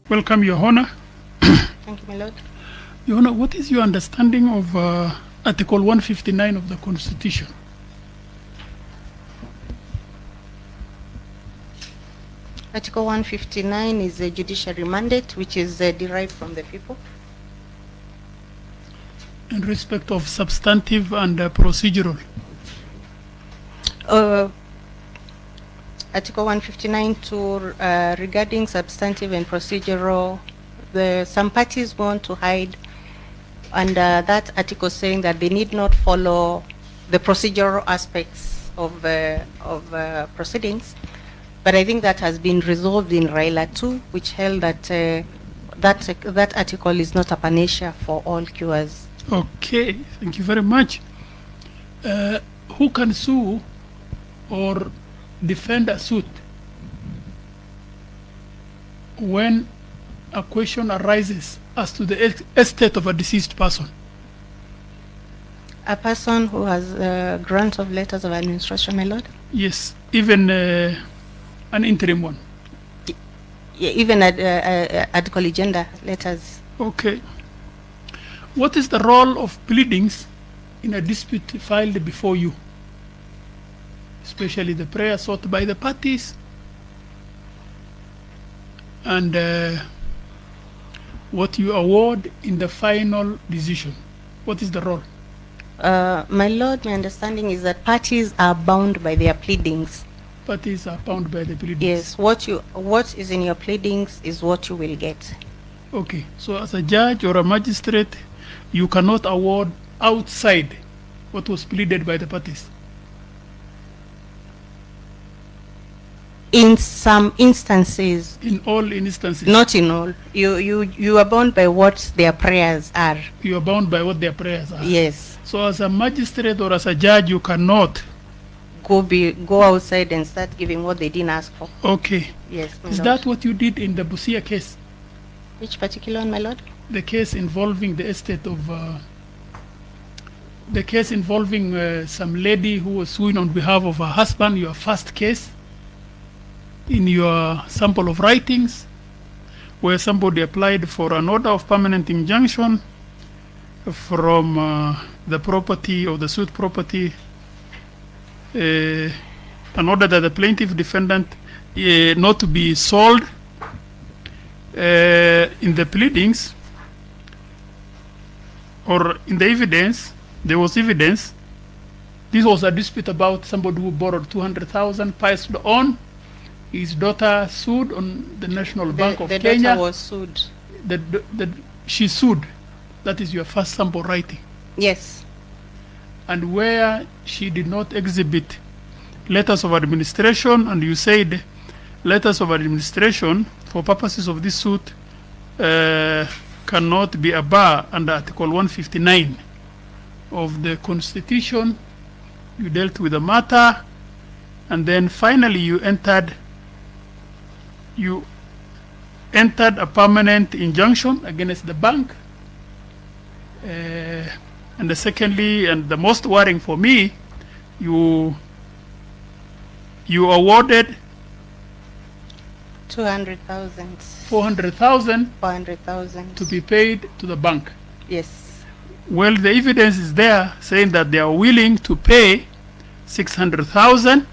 Welcome, Your Honor. Thank you, my lord. Your Honor, what is your understanding of Article 159 of the Constitution? Article 159 is a judiciary mandate which is derived from the people. In respect of substantive and procedural? Article 159 regarding substantive and procedural, some parties want to hide under that article saying that they need not follow the procedural aspects of proceedings. But I think that has been resolved in Raila 2, which held that that article is not a panacea for all cures. Okay, thank you very much. Who can sue or defend a suit when a question arises as to the estate of a deceased person? A person who has a grant of letters of administration, my lord? Yes, even an interim one. Yeah, even ad collegianda letters. Okay. What is the role of pleadings in a dispute filed before you, especially the prayer sought by the parties, and what you award in the final decision? What is the role? My lord, my understanding is that parties are bound by their pleadings. Parties are bound by the pleadings. Yes, what is in your pleadings is what you will get. Okay, so as a judge or a magistrate, you cannot award outside what was pleaded by the parties. In some instances. In all instances. Not in all. You are bound by what their prayers are. You are bound by what their prayers are. Yes. So as a magistrate or as a judge, you cannot go outside and start giving what they didn't ask for. Okay. Yes. Is that what you did in the Busia case? Which particular one, my lord? The case involving the estate of the case involving some lady who was suing on behalf of her husband, your first case, in your sample of writings, where somebody applied for an order of permanent injunction from the property or the suit property, an order that the plaintiff defendant not to be sold. In the pleadings or in the evidence, there was evidence. This was a dispute about somebody who borrowed 200,000, passed on. His daughter sued on the National Bank of Kenya. The daughter was sued. She sued. That is your first sample writing. Yes. And where she did not exhibit letters of administration, and you said letters of administration for purposes of this suit cannot be a bar under Article 159 of the Constitution. You dealt with the matter, and then finally you entered a permanent injunction against the bank. And secondly, and the most worrying for me, you awarded 200,000. 400,000. 400,000 to be paid to the bank. Yes. Well, the evidence is there saying that they are willing to pay 600,000.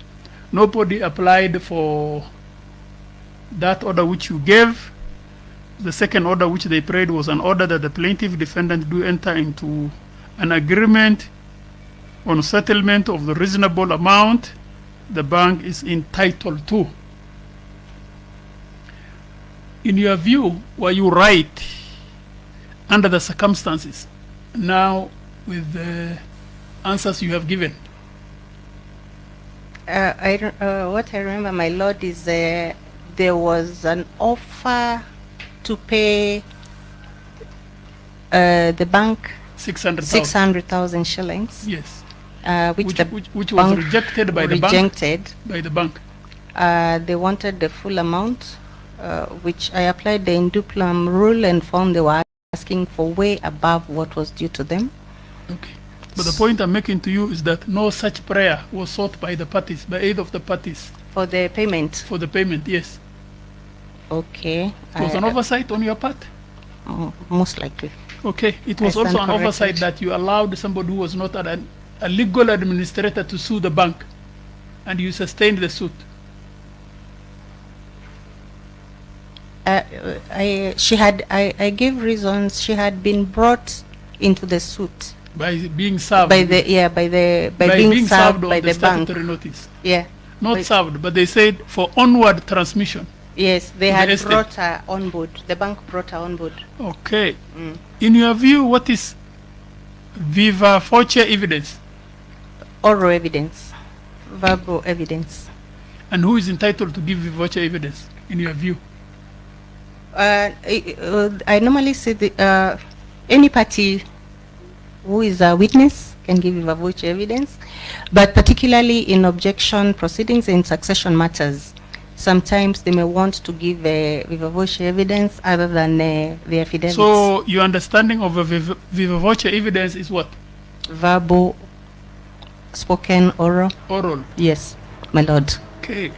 Nobody applied for that order which you gave. The second order which they prayed was an order that the plaintiff defendant do enter into an agreement on settlement of the reasonable amount the bank is entitled to. In your view, were you right under the circumstances now with the answers you have given? What I remember, my lord, is there was an offer to pay the bank 600,000 shillings. Yes. Which was rejected by the bank. They wanted the full amount, which I applied the induplum rule and found they were asking for way above what was due to them. Okay. But the point I'm making to you is that no such prayer was sought by the parties, by either of the parties, For the payment. for the payment. Yes. Okay. It was an oversight on your part. Most likely. Okay. It was I stand also an oversight corrected. that you allowed somebody who was not a legal administrator to sue the bank, and you sustained the suit. I gave reasons. She had been brought into the suit By being served. by being served on by the the bank. statutory notice. Yeah. Not But- served, but they said for onward transmission. Yes, they To the had estate. brought her on board. The bank brought her on board. Okay. In your view, what is viva voce evidence? Oral evidence, verbal evidence. And who is entitled to give viva voce evidence, in your view? I normally say any party who is a witness can give viva voce evidence, but particularly in objection proceedings in succession matters, sometimes they may want to give viva voce evidence other than the affidavits. So your understanding of a viva voce evidence is what? Verbal, spoken, oral. Oral. Yes, my lord. Okay.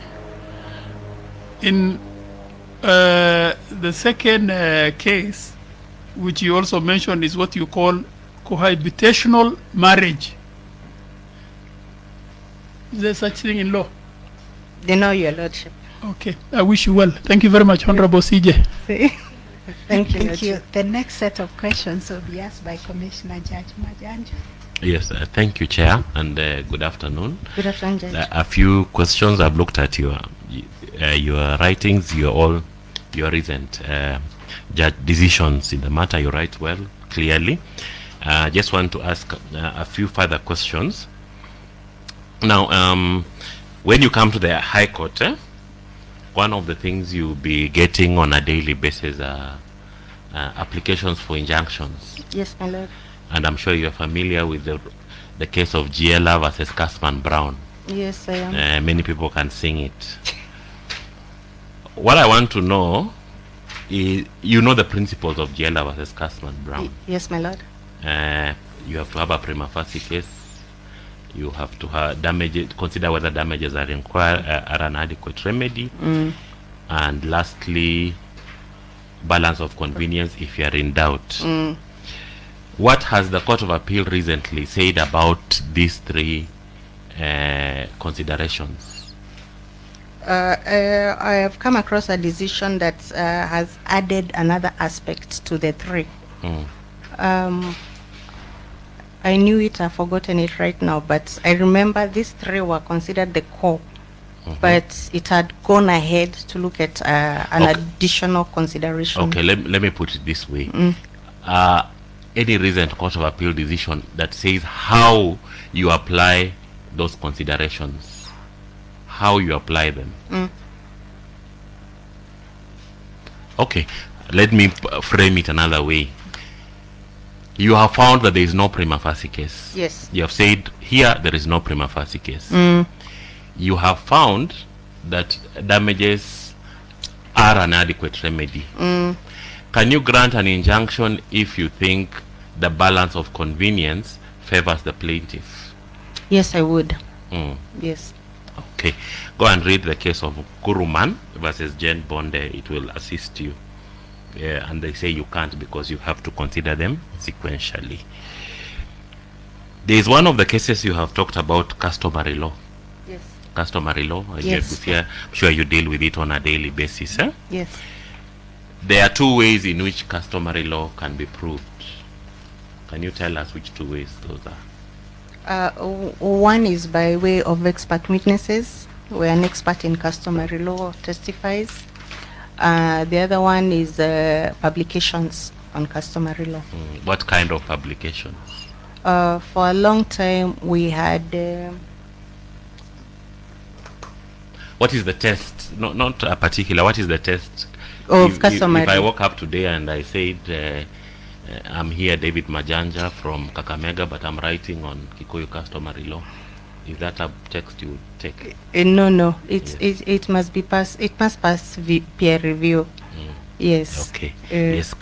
In the second case, which you also mentioned, is what you call cohabitational marriage. Is there such thing in law? They know, your lordship. Okay. I wish you well. Thank you very much, Honorable CJ. Thank you. Thank you. Lordship. The next set of questions will be asked by Commissioner Judge Majanja. Yes, thank you, Chair, and good afternoon. Good afternoon, Judge. A few questions. I've looked at your writings, your recent judge decisions in the matter. You write well, clearly. Just want to ask a few further questions. Now, when you come to the High Court, one of the things you'll be getting on a daily basis are applications for injunctions. Yes, my lord. And I'm sure you're familiar with the case of Giela versus Casman Brown. Yes, I am. Many people can sing it. What I want to know is, you know the principles of Giela versus Casman Brown. Yes, my lord. You have to have a prima facie case. You have to have consider whether damages are an adequate remedy. And lastly, balance of convenience if you are in doubt. What has the Court of Appeal recently said about these three considerations? I have come across a decision that has added another aspect to the three. I knew it, I've forgotten it right now, but I remember these three were considered the core, but it had gone ahead to look at an additional consideration. Okay, let me put it this way. Any recent Court of Appeal decision that says how you apply those considerations, how you apply them. Okay, let me frame it another way. You have found that there is no prima facie case. Yes. You have said here there is no prima facie case. You have found that damages are an adequate remedy. Can you grant an injunction if you think the balance of convenience favors the plaintiff? Yes, I would. Yes. Okay. Go and read the case of Kuruman versus Jane Bonde. It will assist you. Yeah, and they say you can't because you have to consider them sequentially. There is one of the cases you have talked about, customary law. Yes. Customary law. Yes. I'm sure you deal with it on a daily basis. Yes. There are two ways in which customary law can be proved. Can you tell us which two ways those are? One is by way of expert witnesses, where an expert in customary law testifies. The other one is publications on customary law. What kind of publications? For a long time, we had... what is the test? Not a particular, what is the test? Of customary. If I woke up today and I said, I'm here, David Majanja from Kakamega, but I'm writing on Kikuyu customary law, is that a text you would take? No. It must be pass. It must pass peer review. Yes. Okay. Yes.